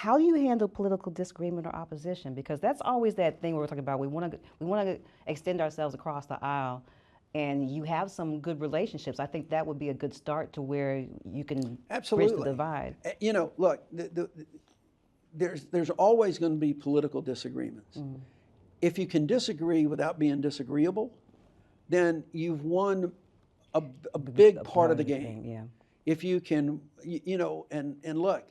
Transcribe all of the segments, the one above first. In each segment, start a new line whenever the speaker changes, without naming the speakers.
how do you handle political disagreement or opposition? Because that's always that thing we're talking about. We want to extend ourselves across the aisle, and you have some good relationships. I think that would be a good start to where you can bridge the divide.
You know, look, there's always going to be political disagreements. If you can disagree without being disagreeable, then you've won a big part of the game.
Yeah.
If you can, you know, and look,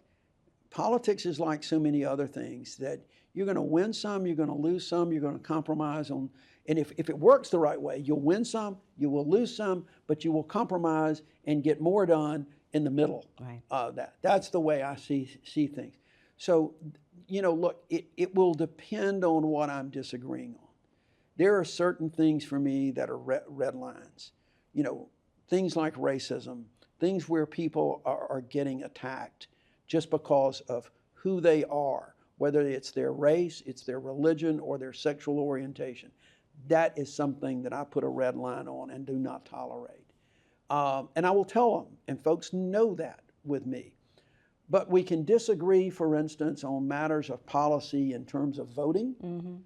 politics is like so many other things that you're going to win some, you're going to lose some, you're going to compromise on. And if it works the right way, you'll win some, you will lose some, but you will compromise and get more done in the middle of that. That's the way I see things. So, you know, look, it will depend on what I'm disagreeing on. There are certain things for me that are red lines. You know, things like racism, things where people are getting attacked just because of who they are, whether it's their race, it's their religion, or their sexual orientation. That is something that I put a red line on and do not tolerate. And I will tell them, and folks know that with me. But we can disagree, for instance, on matters of policy in terms of voting.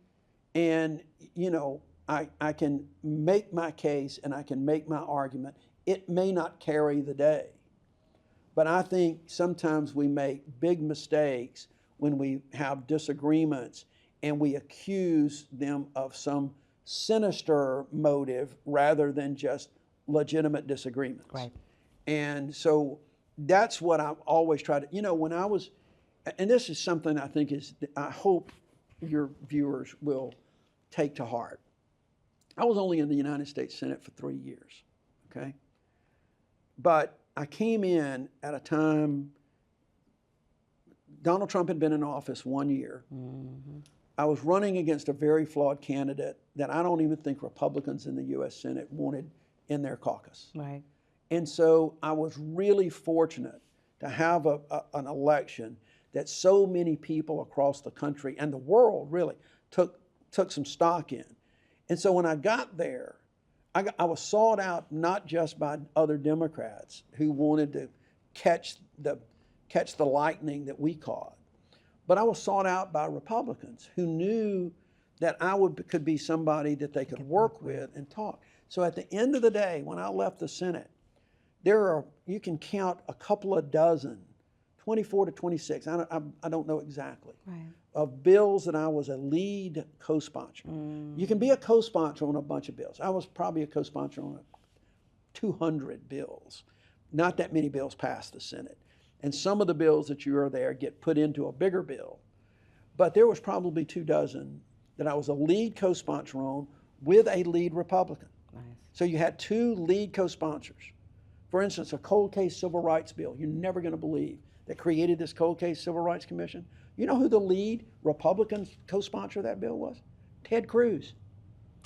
And, you know, I can make my case and I can make my argument. It may not carry the day. But I think sometimes we make big mistakes when we have disagreements and we accuse them of some sinister motive rather than just legitimate disagreements.
Right.
And so that's what I've always tried to, you know, when I was, and this is something I think I hope your viewers will take to heart. I was only in the United States Senate for 3 years, okay? But I came in at a time, Donald Trump had been in office 1 year. I was running against a very flawed candidate that I don't even think Republicans in the U.S. Senate wanted in their caucus.
Right.
And so I was really fortunate to have an election that so many people across the country and the world really took some stock in. And so when I got there, I was sought out not just by other Democrats who wanted to catch the lightning that we caught, but I was sought out by Republicans who knew that I could be somebody that they could work with and talk. So at the end of the day, when I left the Senate, you can count a couple of dozen, 24 to 26, I don't know exactly, of bills that I was a lead co-sponsor. You can be a co-sponsor on a bunch of bills. I was probably a co-sponsor on 200 bills. Not that many bills passed the Senate. And some of the bills that you are there get put into a bigger bill. But there was probably 2 dozen that I was a lead co-sponsor on with a lead Republican.
Nice.
So you had 2 lead co-sponsors. For instance, a cold case civil rights bill, you're never going to believe, that created this cold case civil rights commission. You know who the lead Republican co-sponsor of that bill was? Ted Cruz.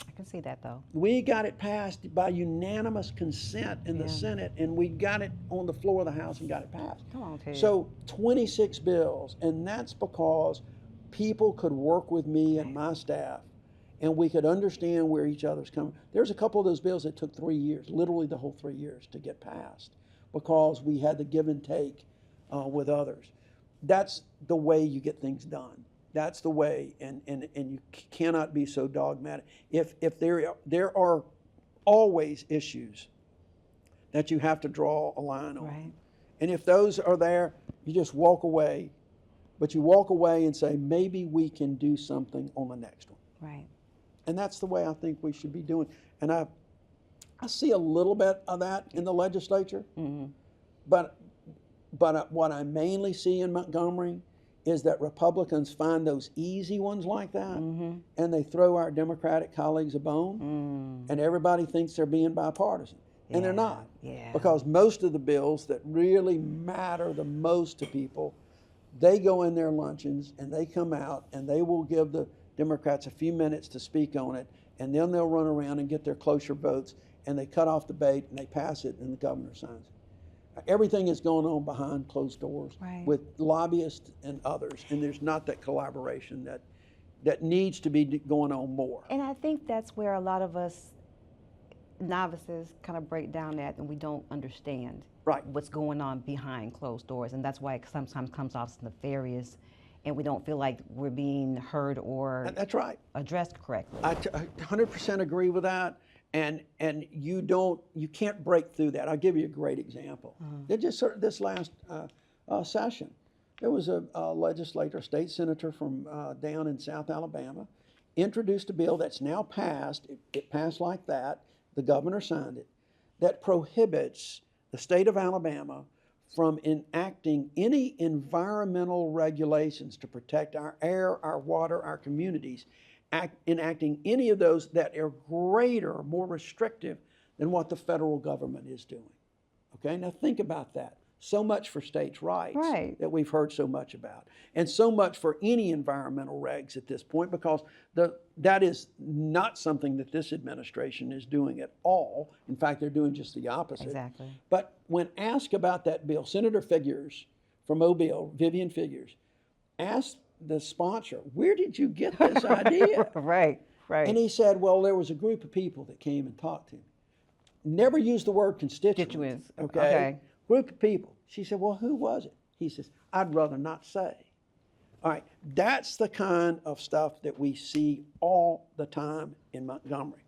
I can see that, though.
We got it passed by unanimous consent in the Senate, and we got it on the floor of the House and got it passed.
Come on, Ted.
So 26 bills, and that's because people could work with me and my staff, and we could understand where each other's coming. There's a couple of those bills that took 3 years, literally the whole 3 years to get passed, because we had the give and take with others. That's the way you get things done. That's the way, and you cannot be so dogmatic. If there are always issues that you have to draw a line on.
Right.
And if those are there, you just walk away. But you walk away and say, maybe we can do something on the next one.
Right.
And that's the way I think we should be doing. And I see a little bit of that in the legislature. But what I mainly see in Montgomery is that Republicans find those easy ones like that, and they throw our Democratic colleagues a bone, and everybody thinks they're being bipartisan. And they're not. Because most of the bills that really matter the most to people, they go in their luncheons and they come out and they will give the Democrats a few minutes to speak on it, and then they'll run around and get their cloture votes, and they cut off debate and they pass it and the governor signs it. Everything is going on behind closed doors with lobbyists and others, and there's not that collaboration that needs to be going on more.
And I think that's where a lot of us novices kind of break down at, and we don't understand what's going on behind closed doors, and that's why it sometimes comes off as nefarious and we don't feel like we're being heard or
That's right.
addressed correctly.
I 100% agree with that. And you can't break through that. I'll give you a great example. Just sort of this last session, there was a legislator, a state senator from down in South Alabama, introduced a bill that's now passed. It passed like that. The governor signed it, that prohibits the state of Alabama from enacting any environmental regulations to protect our air, our water, our communities, enacting any of those that are greater, more restrictive than what the federal government is doing. Okay, now think about that. So much for states' rights that we've heard so much about, and so much for any environmental regs at this point, because that is not something that this administration is doing at all. In fact, they're doing just the opposite.
Exactly.
But when asked about that bill, Senator Figures from Mobile, Vivian Figures, asked the sponsor, "Where did you get this idea?"
Right.
And he said, "Well, there was a group of people that came and talked to me." Never used the word constituents. Okay. Group of people. She said, "Well, who was it?" He says, "I'd rather not say." All right, that's the kind of stuff that we see all the time in Montgomery.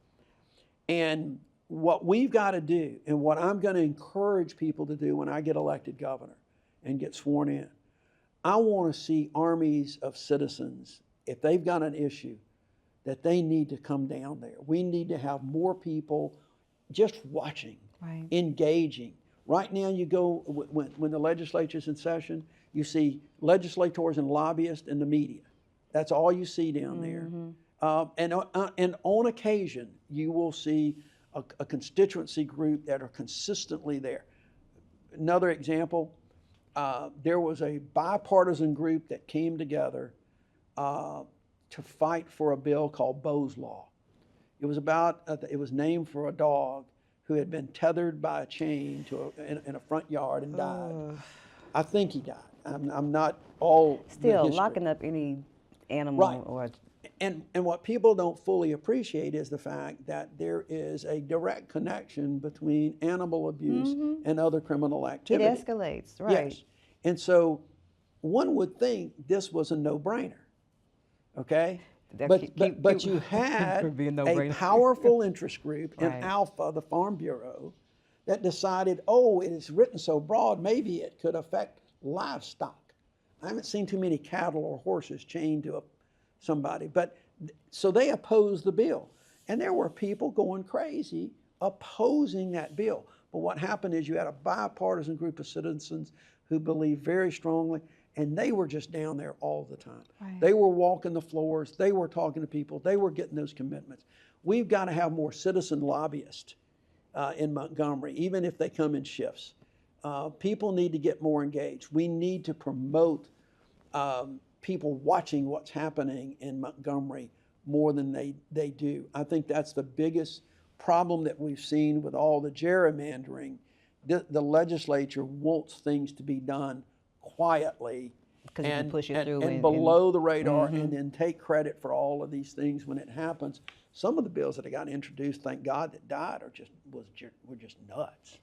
And what we've got to do, and what I'm going to encourage people to do when I get elected governor and get sworn in, I want to see armies of citizens, if they've got an issue, that they need to come down there. We need to have more people just watching, engaging. Right now, you go, when the legislature's in session, you see legislators and lobbyists and the media. That's all you see down there. And on occasion, you will see a constituency group that are consistently there. Another example, there was a bipartisan group that came together to fight for a bill called Bo's Law. It was named for a dog who had been tethered by a chain in a front yard and died. I think he died. I'm not all
still locking up any animal or.
And what people don't fully appreciate is the fact that there is a direct connection between animal abuse and other criminal activity.
It escalates, right?
Yes. And so one would think this was a no-brainer. Okay. But you had a powerful interest group in Alpha, the Farm Bureau, that decided, oh, it is written so broad, maybe it could affect livestock. I haven't seen too many cattle or horses chained to somebody, but so they opposed the bill. And there were people going crazy opposing that bill. But what happened is you had a bipartisan group of citizens who believed very strongly, and they were just down there all the time. They were walking the floors, they were talking to people, they were getting those commitments. We've got to have more citizen lobbyists in Montgomery, even if they come in shifts. People need to get more engaged. We need to promote people watching what's happening in Montgomery more than they do. I think that's the biggest problem that we've seen with all the gerrymandering. The legislature wants things to be done quietly and below the radar, and then take credit for all of these things when it happens. Some of the bills that got introduced, thank God, that died were just nuts.